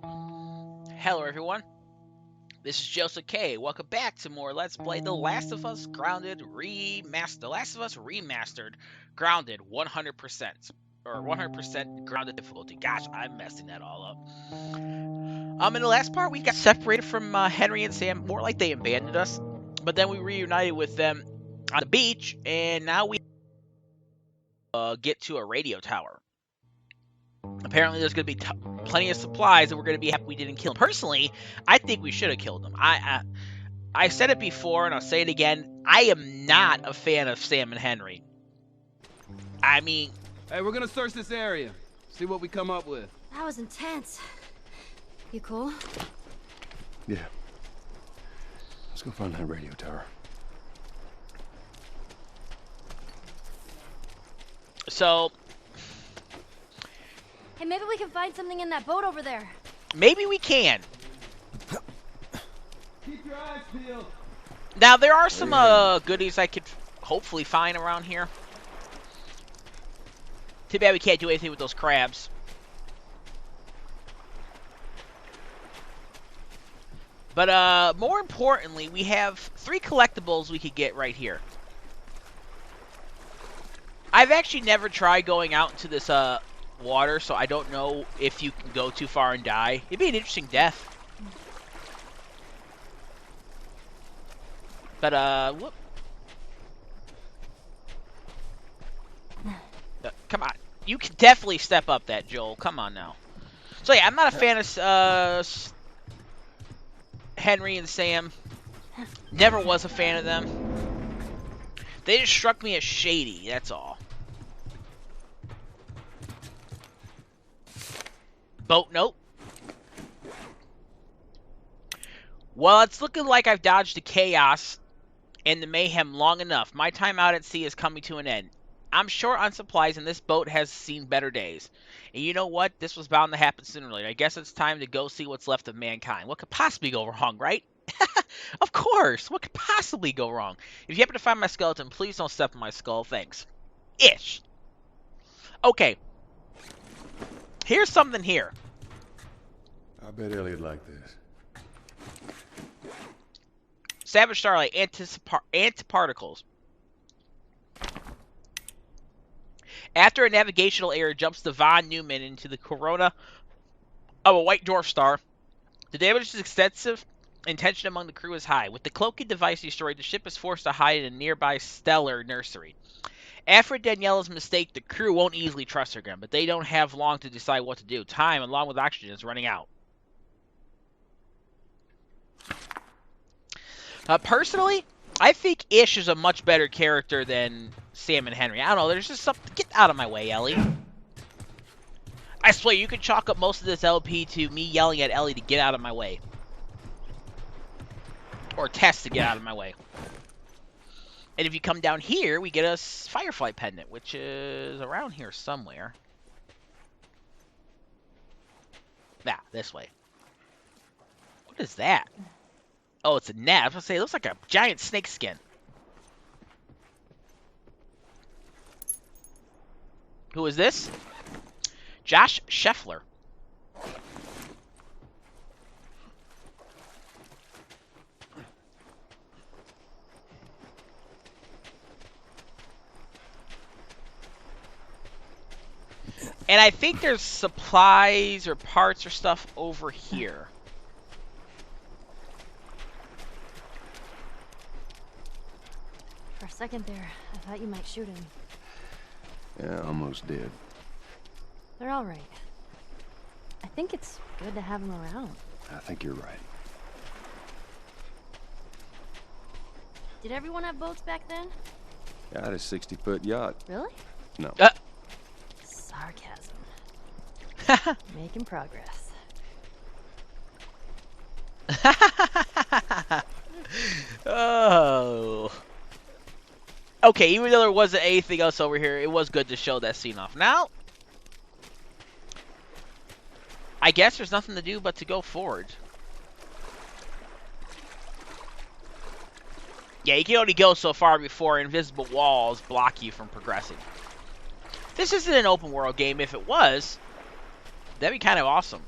Hello everyone, this is Joseph K. Welcome back to more Let's Play The Last of Us Grounded Remastered. The Last of Us Remastered Grounded 100%. Or 100% grounded difficulty. Gosh, I'm messing that all up. In the last part, we got separated from Henry and Sam. More like they abandoned us. But then we reunited with them on the beach, and now we get to a radio tower. Apparently, there's going to be plenty of supplies, and we're going to be happy we didn't kill them. Personally, I think we should have killed them. I said it before, and I'll say it again. I am not a fan of Sam and Henry. I mean... Hey, we're going to search this area. See what we come up with. That was intense. You cool? Yeah. Let's go find that radio tower. So... Hey, maybe we can find something in that boat over there. Maybe we can. Keep your eyes peeled. Now, there are some goodies I could hopefully find around here. Too bad we can't do anything with those crabs. But more importantly, we have 3 collectibles we could get right here. I've actually never tried going out into this water, so I don't know if you can go too far and die. It'd be an interesting death. But whoop. Come on. You can definitely step up that, Joel. Come on now. So yeah, I'm not a fan of Henry and Sam. Never was a fan of them. They just struck me as shady, that's all. Boat note. Well, it's looking like I've dodged the chaos and the mayhem long enough. My time out at sea is coming to an end. I'm short on supplies, and this boat has seen better days. And you know what? This was bound to happen sooner or later. I guess it's time to go see what's left of mankind. What could possibly go wrong, right? Of course. What could possibly go wrong? If you happen to find my skeleton, please don't step on my skull. Thanks. Ish. Okay. Here's something here. I bet Elliot liked this. Savage Starlight antiparticles. After a navigational error jumps the Von Neumann into the corona of a white dwarf star, the damage is extensive and tension among the crew is high. With the cloaking device destroyed, the ship is forced to hide in a nearby stellar nursery. After Daniela's mistake, the crew won't easily trust her again, but they don't have long to decide what to do. Time, along with oxygen, is running out. Personally, I think Ish is a much better character than Sam and Henry. I don't know, there's just something... Get out of my way, Ellie. I swear, you could chalk up most of this LP to me yelling at Ellie to get out of my way. Or Tess to get out of my way. And if you come down here, we get a Firefly Pendant, which is around here somewhere. Ah, this way. What is that? Oh, it's a net. I was going to say, it looks like a giant snake skin. Who is this? Josh Scheffler. And I think there's supplies or parts or stuff over here. For a second there, I thought you might shoot him. Yeah, almost did. They're all right. I think it's good to have them around. I think you're right. Did everyone have boats back then? I had a 60-foot yacht. Really? No. Sarcasm. Making progress. Oh. Okay, even though there wasn't anything else over here, it was good to show that scene off. Now, I guess there's nothing to do but to go forward. Yeah, you can only go so far before invisible walls block you from progressing. This isn't an open world game. If it was, that'd be kind of awesome.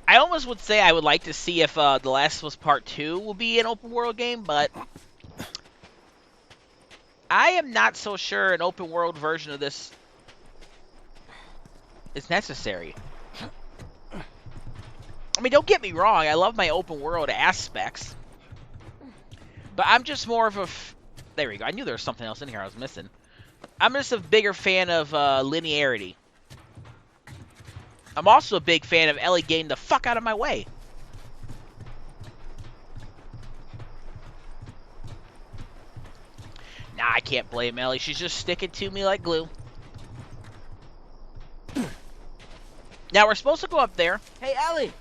I almost would say I would like to see if The Last of Us Part 2 will be an open world game, but I am not so sure an open world version of this is necessary. I mean, don't get me wrong, I love my open world aspects, but I'm just more of a... There we go, I knew there was something else in here I was missing. I'm just a bigger fan of linearity. I'm also a big fan of Ellie getting the fuck out of my way. Nah, I can't blame Ellie. She's just sticking to me like glue. Now, we're supposed to go up there. Hey, Ellie!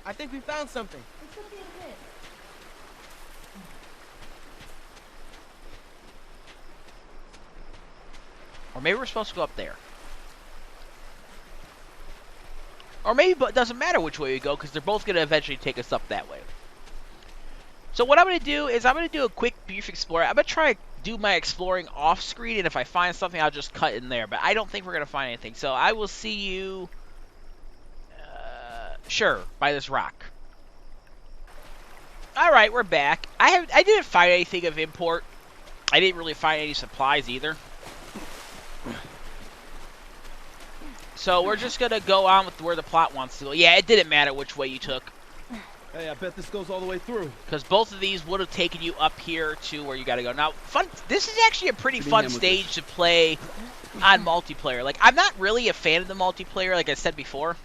I think we found something. It's gonna be a bit. Or maybe we're supposed to go up there. Or maybe it doesn't matter which way we go, because they're both going to eventually take us up that way. So what I'm going to do is I'm going to do a quick brief explore. I'm going to try to do my exploring off screen, and if I find something, I'll just cut in there. But I don't think we're going to find anything. So I will see you, sure, by this rock. Alright, we're back. I didn't find anything of import. I didn't really find any supplies either. So we're just going to go on with where the plot wants to go. Yeah, it didn't matter which way you took. Hey, I bet this goes all the way through. Because both of these would have taken you up here to where you got to go. Now, this is actually a pretty fun stage to play on multiplayer. Like, I'm not really a fan of the multiplayer, like I said before.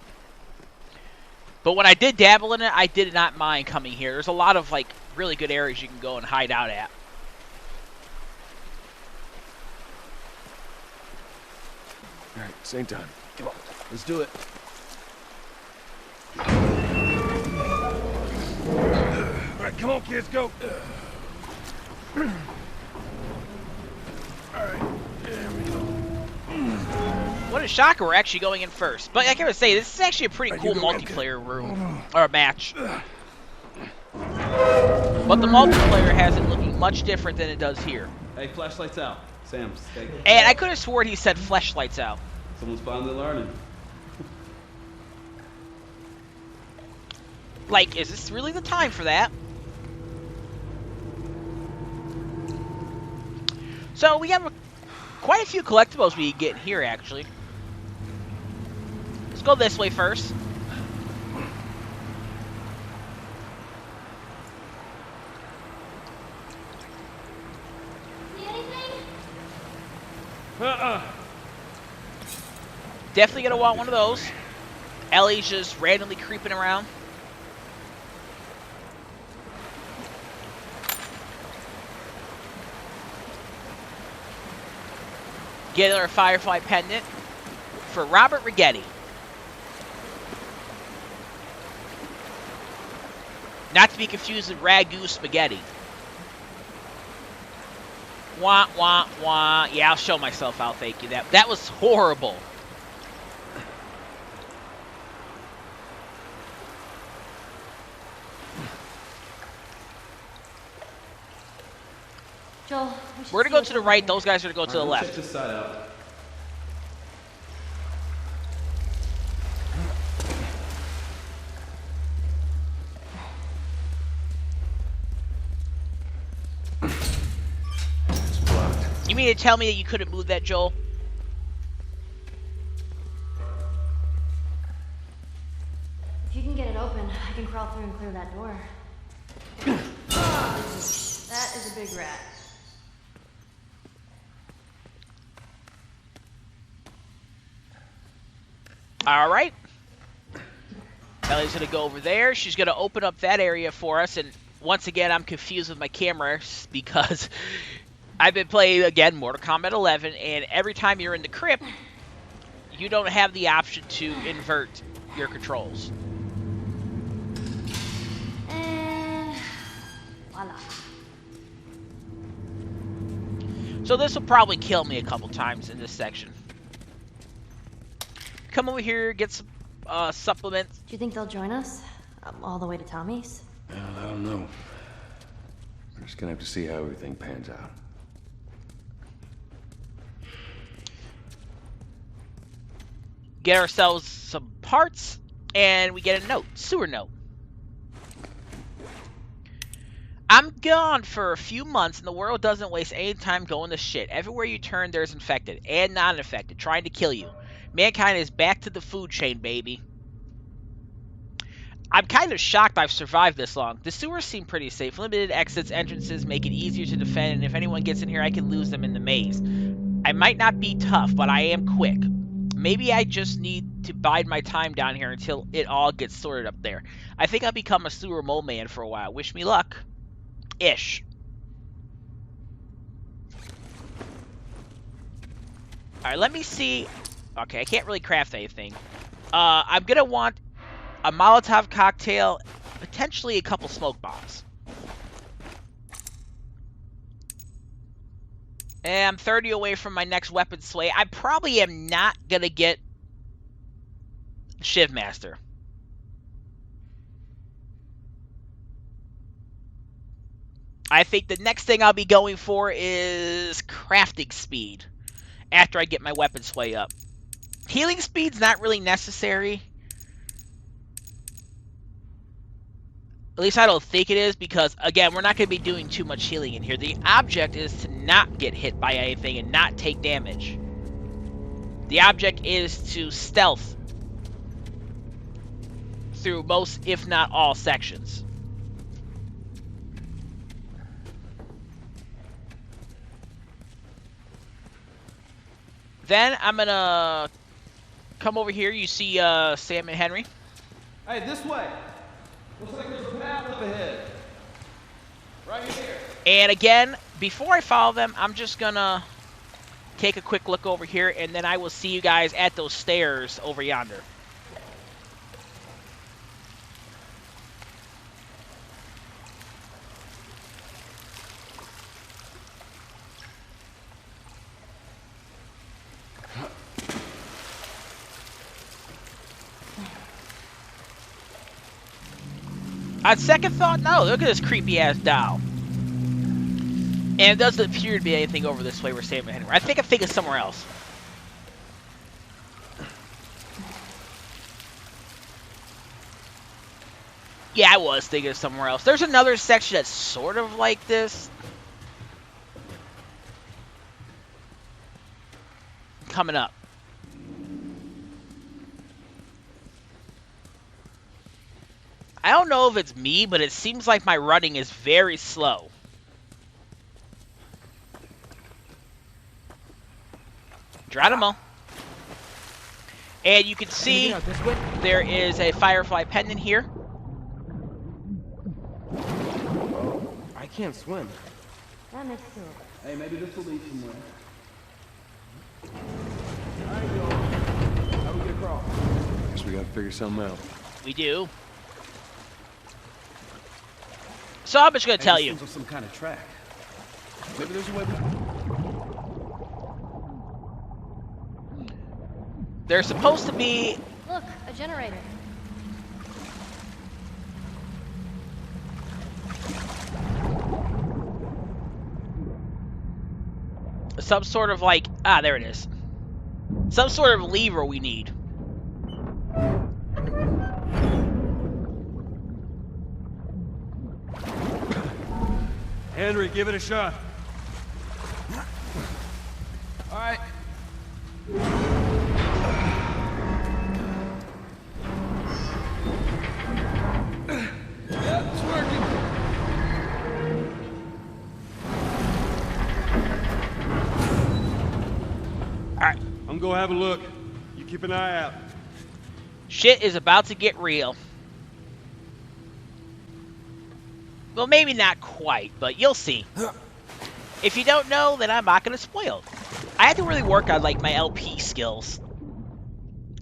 But when I did dabble in it, I did not mind coming here. There's a lot of, like, really good areas you can go and hide out at. All right, same time. Come on. Let's do it. All right, come on, kids, go. What a shocker, we're actually going in first. But like I was saying, this is actually a pretty cool multiplayer room, or match. But the multiplayer has it looking much different than it does here. Hey, flashlights out. Sam, stay. And I could have sworn he said flashlights out. Someone's finally learning. Like, is this really the time for that? So we have quite a few collectibles we can get here, actually. Let's go this way first. See anything? Definitely gonna want one of those. Ellie's just randomly creeping around. Get our Firefly Pendant for Robert Rigetti. Not to be confused with Ragu Spaghetti. Wah, wah, wah. Yeah, I'll show myself out, thank you. That was horrible. Joel, We're gonna go to the right, those guys are gonna go to the left. Check this side out. You mean to tell me that you couldn't move that, Joel? If you can get it open, I can crawl through and clear that door. That is a big rat. Alright. Ellie's gonna go over there. She's gonna open up that area for us, and once again, I'm confused with my cameras because I've been playing, again, Mortal Kombat 11, and every time you're in the crypt, you don't have the option to invert your controls. And voila. So this will probably kill me a couple times in this section. Come over here, get some supplements. Do you think they'll join us? All the way to Tommy's? Well, I don't know. We're just gonna have to see how everything pans out. Get ourselves some parts. And we get a note. Sewer note. I'm gone for a few months, and the world doesn't waste any time going to shit. Everywhere you turn, there's infected and non-infected, trying to kill you. Mankind is back to the food chain, baby. I'm kind of shocked I've survived this long. The sewers seem pretty safe. Limited exits, entrances make it easier to defend, and if anyone gets in here, I can lose them in the maze. I might not be tough, but I am quick. Maybe I just need to bide my time down here until it all gets sorted up there. I think I'll become a sewer mole man for a while. Wish me luck. Ish. Alright, let me see. Okay, I can't really craft anything. I'm gonna want a Molotov cocktail, potentially a couple smoke bombs. And I'm 30 away from my next weapon sway. I probably am not gonna get Shiv Master. I think the next thing I'll be going for is crafting speed after I get my weapon sway up. Healing speed's not really necessary. At least I don't think it is, because, again, we're not going to be doing too much healing in here. The object is to not get hit by anything and not take damage. The object is to stealth through most, if not all, sections. Then I'm going to come over here. You see Sam and Henry. Hey, this way. Looks like there's a path up ahead. Right here. And again, before I follow them, I'm just gonna take a quick look over here, and then I will see you guys at those stairs over yonder. On second thought, no. Look at this creepy-ass doll. And it doesn't appear to be anything over this way we're Sam and Henry. I think it's somewhere else. Yeah, I was thinking of somewhere else. There's another section that's sort of like this. Coming up. I don't know if it's me, but it seems like my running is very slow. Geronimo. And you can see there is a Firefly Pendant here. I can't swim. That makes two of us. Hey, maybe this will lead somewhere. Alright, how do we get across? Guess we gotta figure something out. We do. So I'm just going to tell you. Seems like some kind of track. Maybe there's a way There's supposed to be... Look, a generator. some sort of like... Ah, there it is. Some sort of lever we need. Henry, give it a shot. All right. Yeah, it's working. All right. I'm gonna have a look. You keep an eye out. Shit is about to get real. Well, maybe not quite, but you'll see. If you don't know, then I'm not going to spoil it. I had to really work on, like, my LP skills.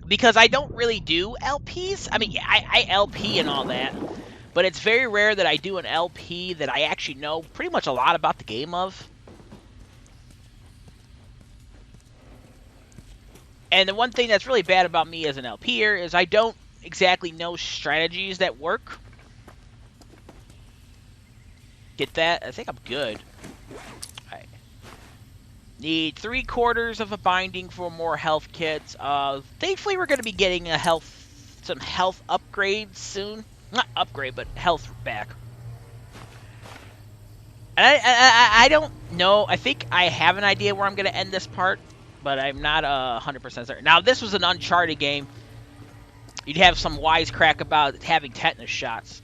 Because I don't really do LPs. I mean, I LP and all that. But it's very rare that I do an LP that I actually know pretty much a lot about the game of. And the one thing that's really bad about me as an LPer is I don't exactly know strategies that work. Get that? I think I'm good. Alright. Need 3/4 of a binding for more health kits. Thankfully, we're going to be getting a health some health upgrades soon. Not upgrade, but health back. And I don't know. I think I have an idea where I'm going to end this part, but I'm not 100% certain. Now, if this was an Uncharted game, you'd have some wisecrack about having tetanus shots.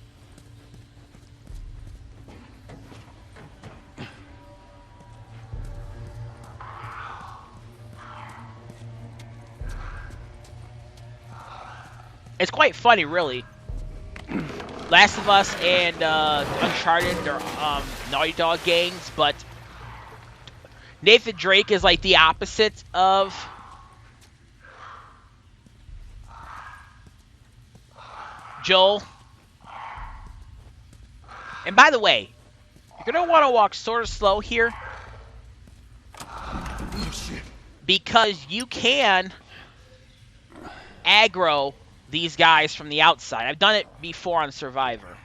It's quite funny, really. Last of Us and Uncharted, they're Naughty Dog games, but Nathan Drake is like the opposite of Joel. And by the way, you're going to want to walk sort of slow here. Oh, shit. Because you can aggro these guys from the outside. I've done it before on Survivor.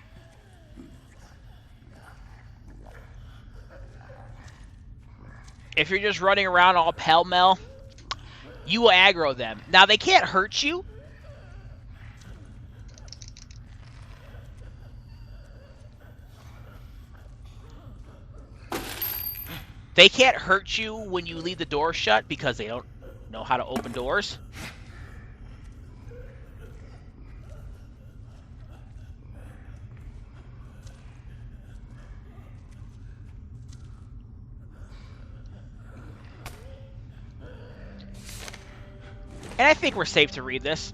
If you're just running around all pell-mell, you will aggro them. Now, they can't hurt you. They can't hurt you when you leave the door shut because they don't know how to open doors. And I think we're safe to read this.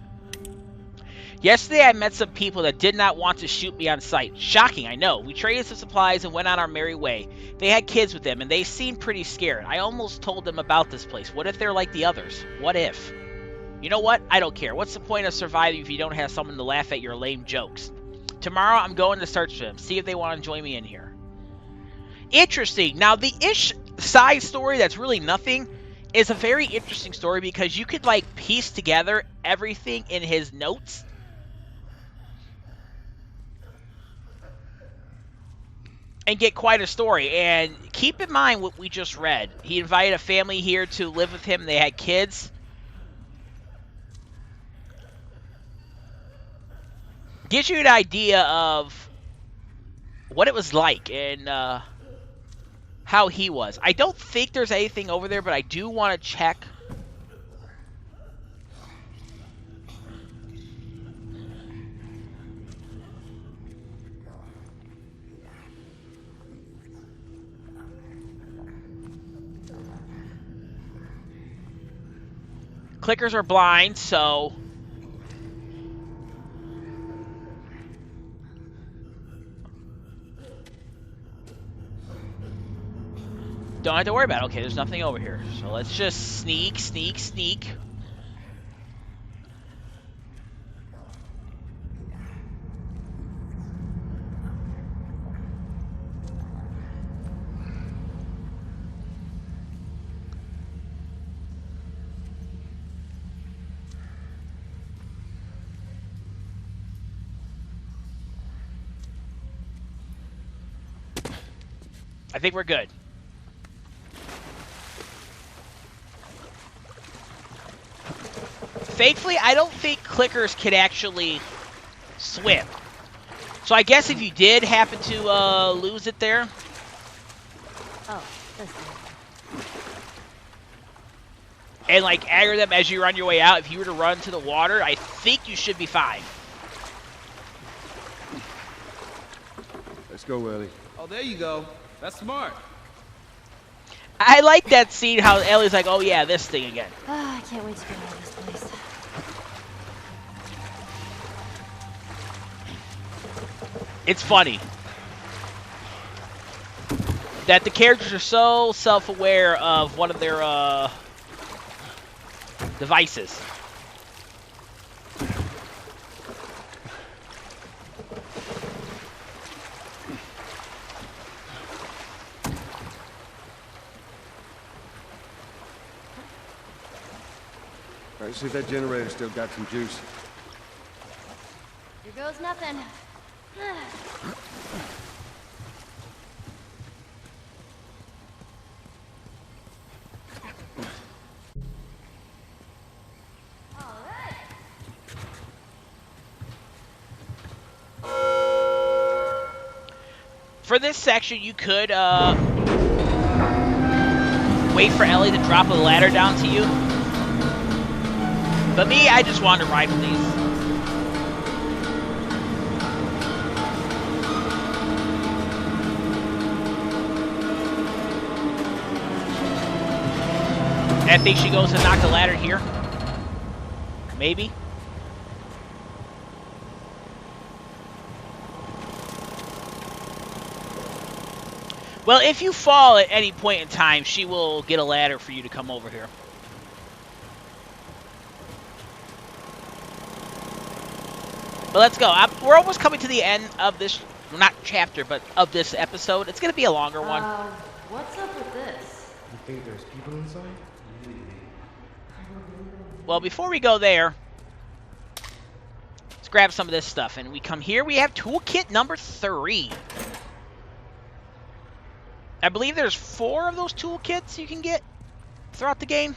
Yesterday, I met some people that did not want to shoot me on sight. Shocking, I know. We traded some supplies and went on our merry way. They had kids with them, and they seemed pretty scared. I almost told them about this place. What if they're like the others? What if? You know what? I don't care. What's the point of surviving if you don't have someone to laugh at your lame jokes? Tomorrow, I'm going to search for them, see if they want to join me in here. Interesting. Now, the ish side story that's really nothing is a very interesting story because you could, like, piece together everything in his notes. And get quite a story. And keep in mind what we just read. He invited a family here to live with him. They had kids. Gives you an idea of what it was like and how he was. I don't think there's anything over there, but I do want to check. Clickers are blind, so don't have to worry about it. Okay, there's nothing over here. So let's just sneak, sneak, sneak. I think we're good. Thankfully, I don't think clickers can actually swim. So I guess if you did happen to lose it there. Oh, this way. And like aggro them as you're on your way out, if you were to run to the water, I think you should be fine. Let's go, Ellie. Oh, there you go. That's smart. I like that scene how Ellie's like, oh yeah, this thing again. Ah, I can't wait to get out of this place. It's funny that the characters are so self-aware of one of their devices. All right, see if that generator still got some juice. Here goes nothing. For this section, you could wait for Ellie to drop a ladder down to you. But me, I just wanted to ride with these. I think she goes to knock the ladder here. Maybe. Well, if you fall at any point in time, she will get a ladder for you to come over here. But let's go. We're almost coming to the end of this, well, not chapter, but of this episode. It's going to be a longer one. What's up with this? You think there's people inside? Well, before we go there, let's grab some of this stuff. And we come here, we have toolkit number 3. I believe there's 4 of those toolkits you can get throughout the game.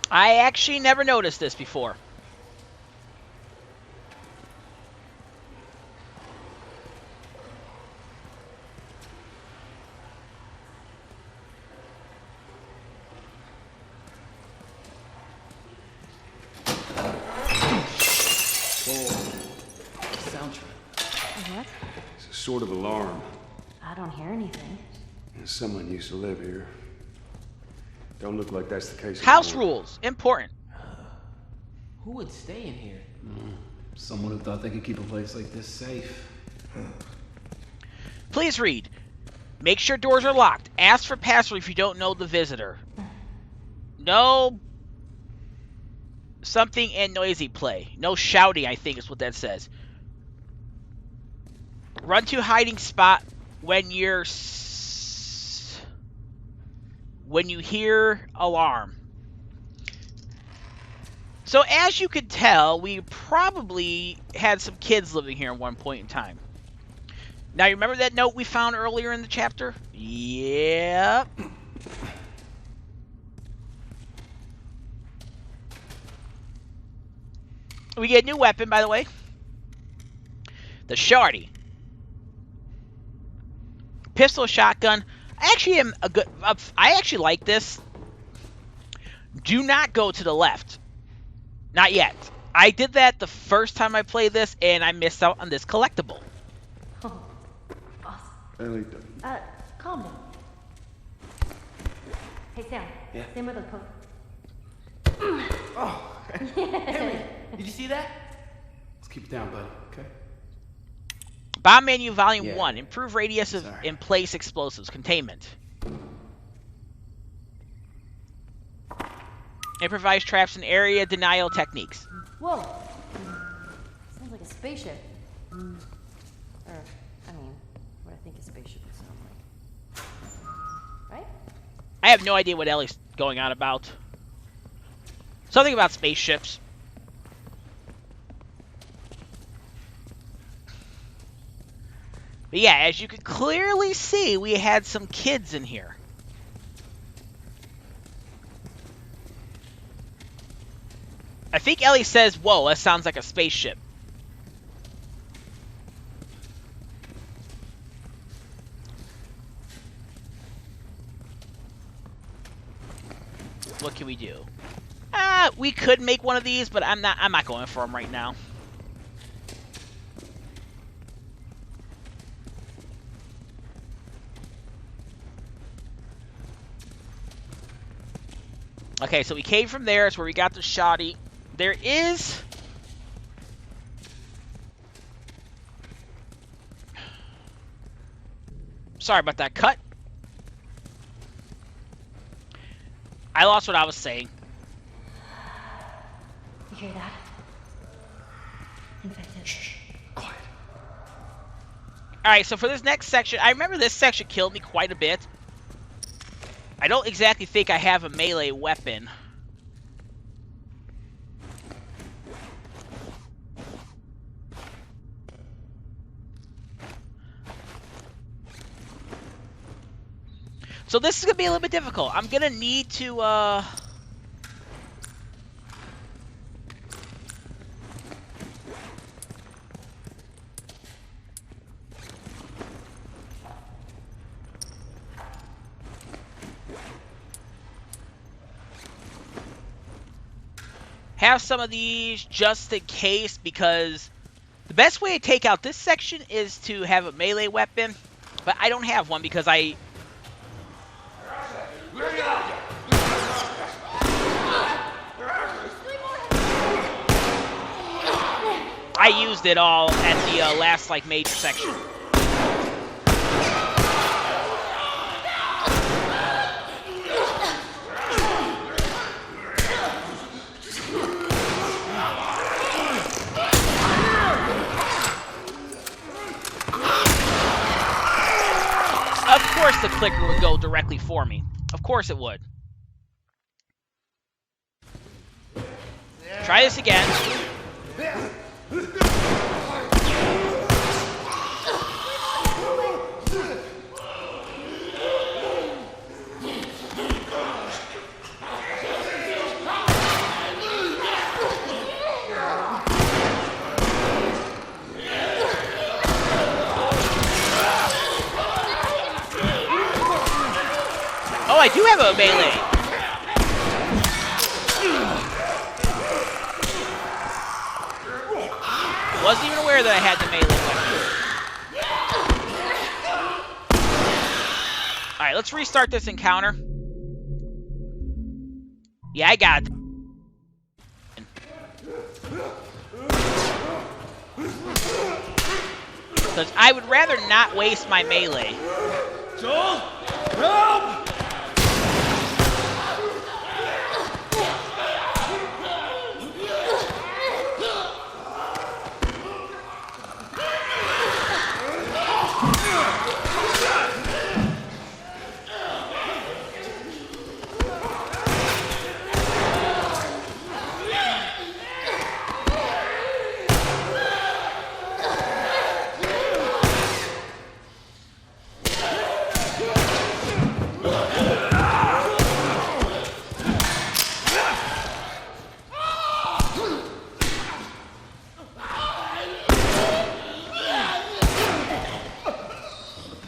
I actually never noticed this before. What? It's a sort of alarm. I don't hear anything. Someone used to live here. Don't look like that's the case House anymore. rules, important. Who would stay in here? Someone who thought they could keep a place like this safe. Please read. Make sure doors are locked. Ask for password if you don't know the visitor. No something and noisy play. No shouting, I think is what that says. Run to hiding spot when you hear alarm. So as you could tell, we probably had some kids living here at one point in time. Now, you remember that note we found earlier in the chapter? Yep. We get a new weapon, by the way. The Shardy. Pistol, shotgun. I actually like this. Do not go to the left. Not yet. I did that the first time I played this, and I missed out on this collectible. Oh, awesome. Ellie, Calm down. Hey, Sam. Yeah? Same with the poke. Oh, Ellie, did you see that? Let's keep it down, buddy, okay? Bomb menu volume Yeah. 1. Improve radius of Sorry. in-place explosives. Containment. Improvise traps and area denial techniques. Whoa! Sounds like a spaceship. Or, I mean, what I think a spaceship would sound like. Right? I have no idea what Ellie's going on about. Something about spaceships. But yeah, as you can clearly see, we had some kids in here. I think Ellie says, whoa, that sounds like a spaceship. What can we do? We could make one of these, but I'm not going for them right now. Okay, so we came from there. It's where we got the shoddy. There is... Sorry about that cut. I lost what I was saying. You hear that? Infected. shh, quiet. Alright, so for this next section, I remember this section killed me quite a bit. I don't exactly think I have a melee weapon. So this is going to be a little bit difficult. I'm going to need to, have some of these just in case, because the best way to take out this section is to have a melee weapon, but I don't have one because I used it all at the last, like, major section. Of course the clicker would go directly for me. Of course it would. Try this again. Oh, I do have a melee. Wasn't even aware that I had the melee weapon. Alright, let's restart this encounter. Yeah, I got it. Because I would rather not waste my melee. Joel, help!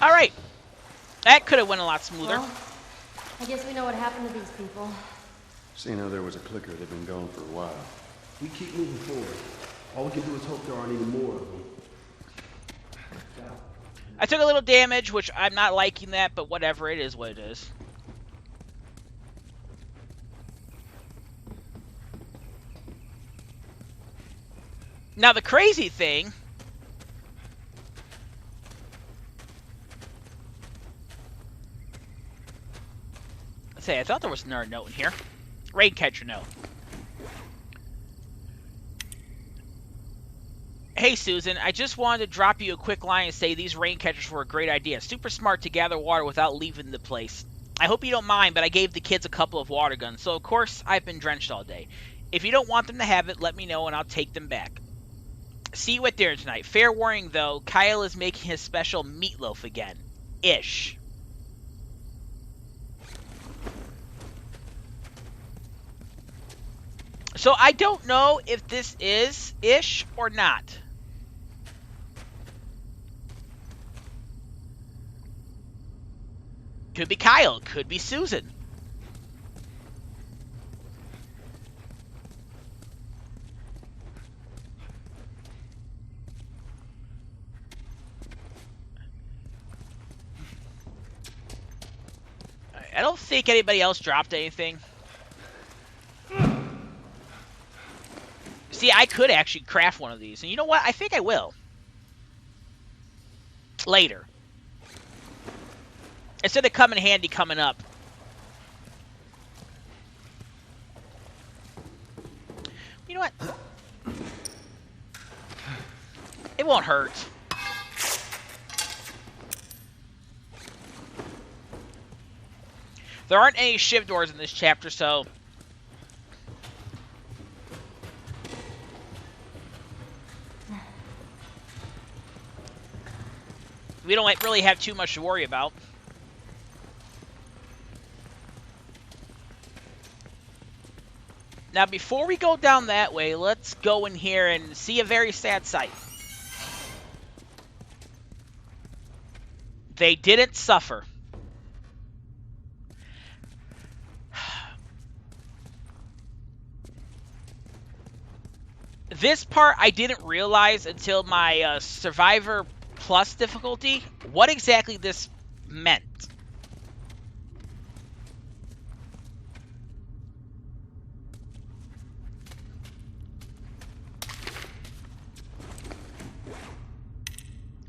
Alright. That could have went a lot smoother. Well, I guess we know what happened to these people. Seeing how there was a clicker, they've been gone for a while. We keep moving forward. All we can do is hope there aren't any more of them. I took a little damage, which I'm not liking that, but whatever, it is what it is. Now, the crazy thing... Let's say, I thought there was another note in here. Raid catcher note. Hey Susan, I just wanted to drop you a quick line and say these rain catchers were a great idea. Super smart to gather water without leaving the place. I hope you don't mind, but I gave the kids a couple of water guns, so of course I've been drenched all day. If you don't want them to have it, let me know and I'll take them back. See you at dinner tonight. Fair warning though, Kyle is making his special meatloaf again. Ish. So I don't know if this is ish or not. Could be Kyle, could be Susan. I don't think anybody else dropped anything. See, I could actually craft one of these. And you know what? I think I will. Later. Instead of coming handy coming up. You know what? It won't hurt. There aren't any shiv doors in this chapter, so... we don't really have too much to worry about. Now, before we go down that way, let's go in here and see a very sad sight. They didn't suffer. This part I didn't realize until my Survivor Plus difficulty, what exactly this meant.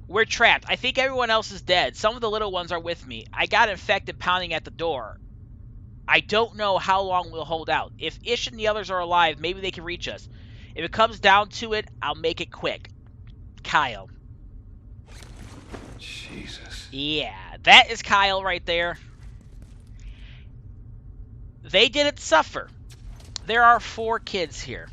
We're trapped. I think everyone else is dead. Some of the little ones are with me. I got infected pounding at the door. I don't know how long we'll hold out. If Ish and the others are alive, maybe they can reach us. If it comes down to it, I'll make it quick. Kyle. Jesus. Yeah, that is Kyle right there. They didn't suffer. There are 4 kids here.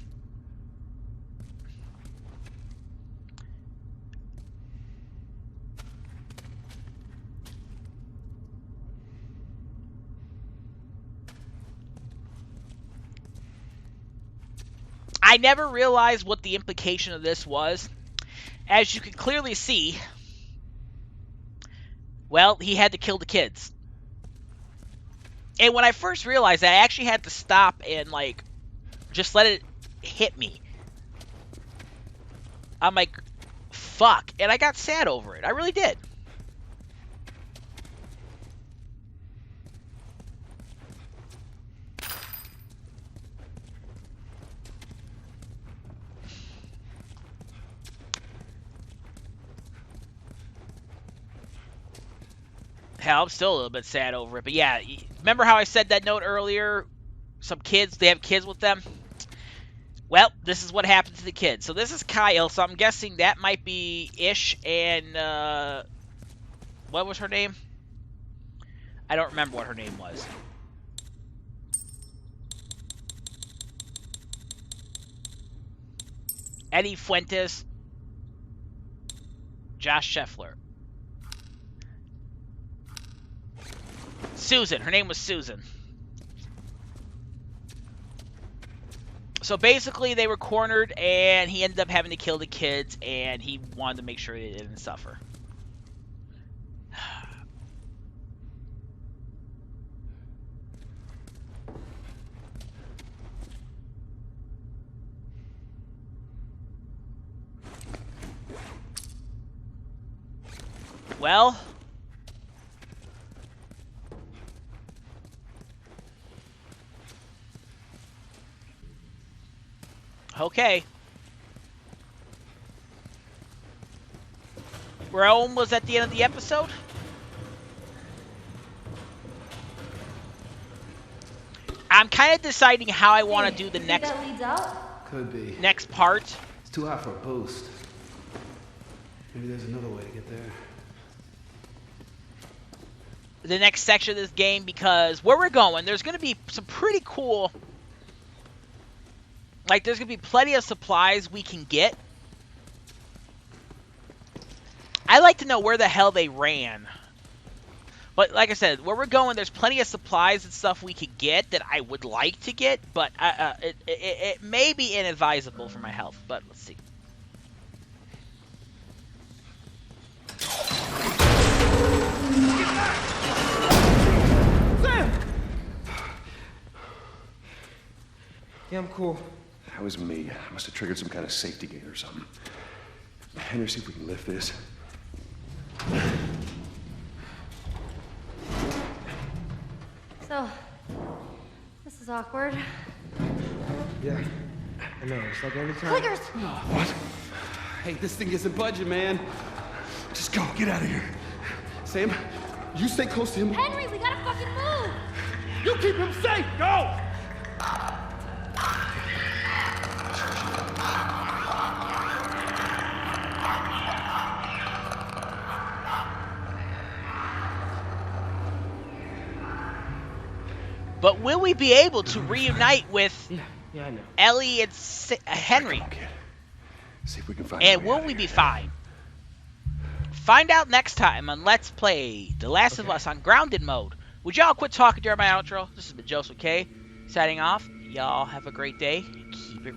I never realized what the implication of this was. As you can clearly see, well, he had to kill the kids. And when I first realized that, I actually had to stop and, like, just let it hit me. I'm like, fuck. And I got sad over it. I really did. Hell, I'm still a little bit sad over it. But yeah, remember how I said that note earlier? Some kids, they have kids with them? Well, this is what happened to the kids. So this is Kyle, so I'm guessing that might be Ish and, what was her name? I don't remember what her name was. Eddie Fuentes. Josh Scheffler. Susan. Her name was Susan. So basically, they were cornered, and he ended up having to kill the kids, and he wanted to make sure they didn't suffer. Well... okay. We're almost at the end of the episode. I'm kind of deciding how I want to do the next... that leads out? Could be. Next part. It's too hot for a boost. Maybe there's another way to get there. The next section of this game, because where we're going, there's going to be some pretty cool... like, there's going to be plenty of supplies we can get. I like to know where the hell they ran. But, like I said, where we're going, there's plenty of supplies and stuff we could get that I would like to get. But it may be inadvisable for my health. But let's see. Sam! Yeah, I'm cool. That was me. I must have triggered some kind of safety gate or something. Henry, see if we can lift this. So, this is awkward. Yeah, I know. It's like every time. Clickers! What? Hey, this thing isn't budging, man. Just go. Get out of here. Sam, you stay close to him. Henry, we gotta fucking move! You keep him safe. Go! But will we be able to reunite with Yeah, I know. Ellie and Henry? Come on, kid. See if we can find. And a way will out of we here. be fine? Find out next time on Let's Play The Last of Us on Grounded Mode. Would y'all quit talking during my outro? This has been Joseph K. Signing off. Y'all have a great day. Keep it